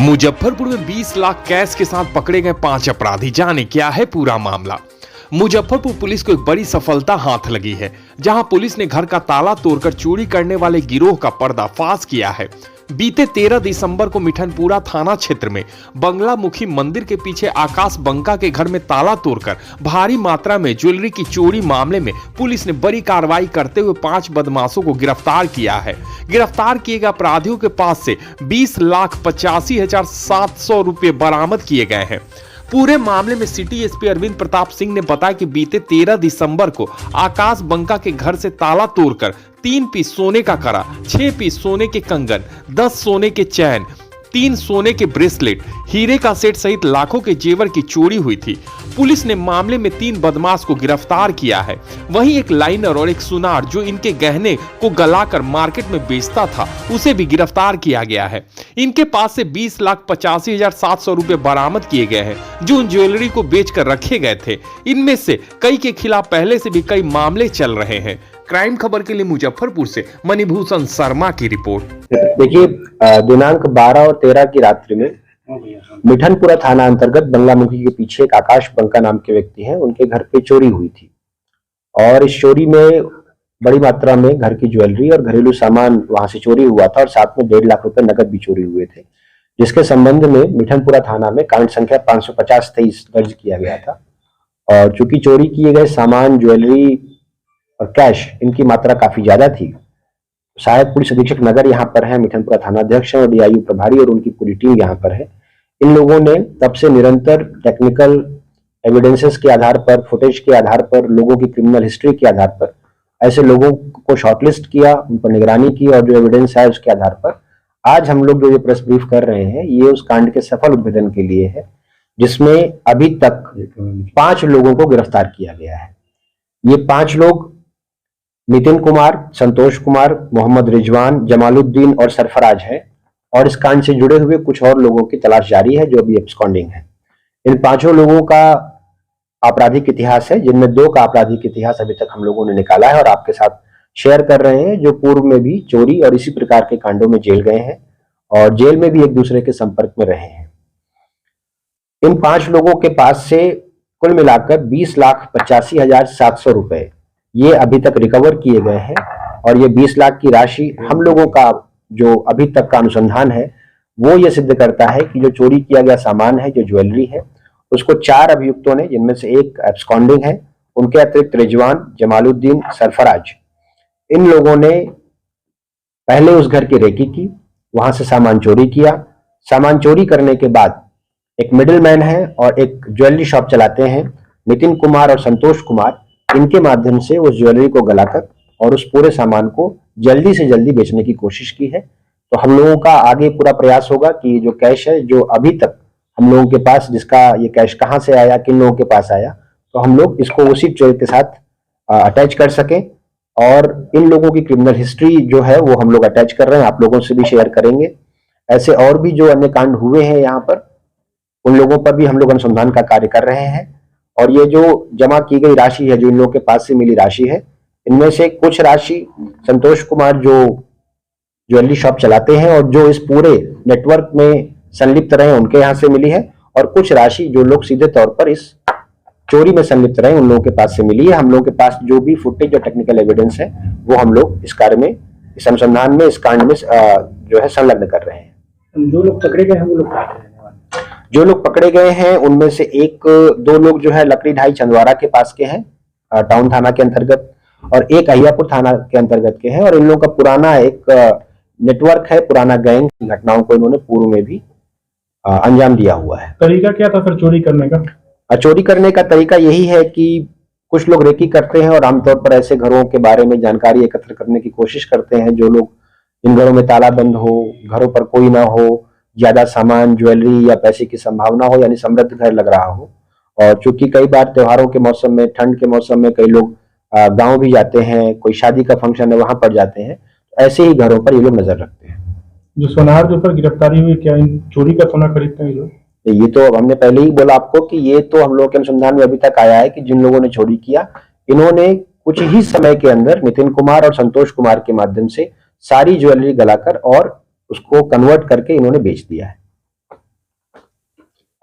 मुजफ्फरपुर में 20 लाख कैश के साथ पकड़े गए 5 अपराधी। जाने क्या है पूरा मामला। मुजफ्फरपुर पुलिस को एक बड़ी सफलता हाथ लगी है, जहां पुलिस ने घर का ताला तोड़कर चोरी करने वाले गिरोह का पर्दाफाश किया है। बीते 13 दिसंबर को मिठनपुरा थाना क्षेत्र में बंगलामुखी मंदिर के पीछे आकाश बंका के घर में ताला तोड़कर भारी मात्रा में ज्वेलरी की चोरी मामले में पुलिस ने बड़ी कार्रवाई करते हुए 5 बदमाशों को गिरफ्तार किया है। गिरफ्तार किए गए अपराधियों के पास से 20,85,700 रुपए बरामद किए गए हैं। पूरे मामले में सिटी एसपी अरविंद प्रताप सिंह ने बताया कि बीते 13 दिसंबर को आकाश बंका के घर से ताला तोड़कर 3 पीस सोने का कड़ा, 6 पीस सोने के कंगन, 10 सोने के चैन, 3 सोने के ब्रेसलेट, हीरे का सेट सहित लाखों के जेवर की चोरी हुई थी। पुलिस ने मामले में 3 बदमाश को गिरफ्तार किया है। वहीं एक लाइनर और एक सुनार जो इनके गहने को गलाकर मार्केट में बेचता था, उसे भी गिरफ्तार किया गया है। इनके पास से 20,85,700 रुपए बरामद किए गए हैं, जो उन ज्वेलरी को बेचकर रखे गए थे। इनमें से कई के खिलाफ पहले से भी कई मामले चल रहे हैं। क्राइम खबर के लिए मुजफ्फरपुर से मणिभूषण शर्मा की रिपोर्ट। देखिए, दिनांक 12 और 13 की रात्रि में मिठनपुरा थाना अंतर्गत बंगलामुखी के पीछे एक आकाश बंका नाम के व्यक्ति हैं, उनके घर पे चोरी हुई थी। और इस चोरी में बड़ी मात्रा में घर की ज्वेलरी और घरेलू सामान वहां से चोरी हुआ था और साथ में 1.5 लाख रुपए नकद भी चोरी हुए थे, जिसके संबंध में मिठनपुरा थाना में कांड संख्या 550-23 दर्ज किया गया था। और चूंकि चोरी किए गए सामान, ज्वेलरी और कैश, इनकी मात्रा काफी ज्यादा थी, सहायक पुलिस अधीक्षक नगर यहाँ पर है, मिठनपुरा थाना अध्यक्ष और डीआईयू प्रभारी और उनकी पूरी टीम यहाँ पर है। इन लोगों ने तब से निरंतर टेक्निकल एविडेंसेस के आधार पर, फुटेज के आधार पर, लोगों की क्रिमिनल हिस्ट्री के आधार पर ऐसे लोगों को शॉर्टलिस्ट किया, उन पर निगरानी की और जो एविडेंस है उसके आधार पर आज हम लोग जो ये प्रेस ब्रीफ कर रहे हैं, ये उस कांड के सफल उद्भेदन के लिए है, जिसमें अभी तक 5 लोगों को गिरफ्तार किया गया है। ये 5 लोग नितिन कुमार, संतोष कुमार, मोहम्मद रिजवान, जमालुद्दीन और सरफराज है। और इस कांड से जुड़े हुए कुछ और लोगों की तलाश जारी है जो अभी एब्सकॉन्डिंग है। इन 5 लोगों का आपराधिक इतिहास है, जिनमें 2 का आपराधिक इतिहास अभी तक हम लोगों ने निकाला है और आपके साथ शेयर कर रहे हैं, जो पूर्व में भी चोरी और इसी प्रकार के कांडों में जेल गए हैं और जेल में भी एक दूसरे के संपर्क में रहे हैं। इन 5 लोगों के पास से कुल मिलाकर 20,85,700 रुपए ये अभी तक रिकवर किए गए हैं। और ये 20 लाख की राशि हम लोगों का जो अभी तक का अनुसंधान है वो ये सिद्ध करता है कि जो चोरी किया गया सामान है, जो ज्वेलरी है, उसको 4 अभियुक्तों ने, जिनमें से एक एब्सकॉन्डिंग है, उनके अतिरिक्त रिजवान, जमालुद्दीन, सरफराज, इन लोगों ने पहले उस घर की रेकी की, वहां से सामान चोरी किया। सामान चोरी करने के बाद एक मिडिलमैन है और एक ज्वेलरी शॉप चलाते हैं, नितिन कुमार और संतोष कुमार, इनके माध्यम से उस ज्वेलरी को गलाकर और उस पूरे सामान को जल्दी से जल्दी बेचने की कोशिश की है। तो हम लोगों का आगे पूरा प्रयास होगा कि जो कैश है, जो अभी तक हम लोगों के पास, जिसका ये कैश कहां से आया, किन लोगों के पास आया, तो हम लोग इसको उसी ट्रेल के साथ अटैच कर सकें। और इन लोगों की क्रिमिनल हिस्ट्री जो है वो हम लोग अटैच कर रहे हैं, आप लोगों से भी शेयर करेंगे। ऐसे और भी जो अन्य कांड हुए हैं यहाँ पर, उन लोगों पर भी हम लोग अनुसंधान का कार्य कर रहे हैं। और ये जो जमा की गई राशि है, जो इन लोगों के पास से मिली राशि है, इनमें से कुछ राशि संतोष कुमार जो ज्वेलरी शॉप चलाते हैं और जो इस पूरे नेटवर्क में संलिप्त रहे, उनके यहाँ से मिली है। और कुछ राशि जो लोग सीधे तौर पर इस चोरी में संलिप्त रहे, उन लोगों के पास से मिली है। हम लोगों के पास जो भी फुटेज और टेक्निकल एविडेंस है वो हम लोग इस कार्य में, इस अनुसंधान में, इस कांड में जो है संलग्न कर रहे हैं। जो लोग पकड़े गए हैं वो लोग कहाँ हैं? जो लोग पकड़े गए हैं उनमें से 1-2 लोग जो है लकड़ी ढाई चंदवारा के पास के हैं, टाउन थाना के अंतर्गत, और एक अहियापुर थाना के अंतर्गत के हैं। और इन लोगों का पुराना एक नेटवर्क है, पुराना गैंग की घटनाओं को इन्होंने पूर्व में भी अंजाम दिया हुआ है। तरीका क्या था सर चोरी करने का? चोरी करने का तरीका यही है कि कुछ लोग रेकी करते हैं और आमतौर पर ऐसे घरों के बारे में जानकारी एकत्र करने की कोशिश करते हैं, जो लोग, जिन घरों में ताला बंद हो, घरों पर कोई ना हो, ज्यादा सामान, ज्वेलरी या पैसे की संभावना हो, यानी समृद्ध घर लग रहा हो। और चूंकि कई बार त्योहारों के मौसम में, ठंड के मौसम में कई लोग गांव भी जाते हैं, कोई शादी का फंक्शन है वहां पर जाते हैं, तो ऐसे ही घरों पर ये लोग नजर रखते हैं। जो सोनार के ऊपर गिरफ्तारी हुई, क्या इन चोरी का सोना खरीदते हैं? जो ये तो हमने पहले ही बोला आपको कि ये तो हम लोगों के अनुसंधान में अभी तक आया है कि जिन लोगों ने चोरी किया, इन्होंने कुछ ही समय के अंदर नितिन कुमार और संतोष कुमार के माध्यम से सारी ज्वेलरी गलाकर और उसको कन्वर्ट करके इन्होंने बेच दिया है।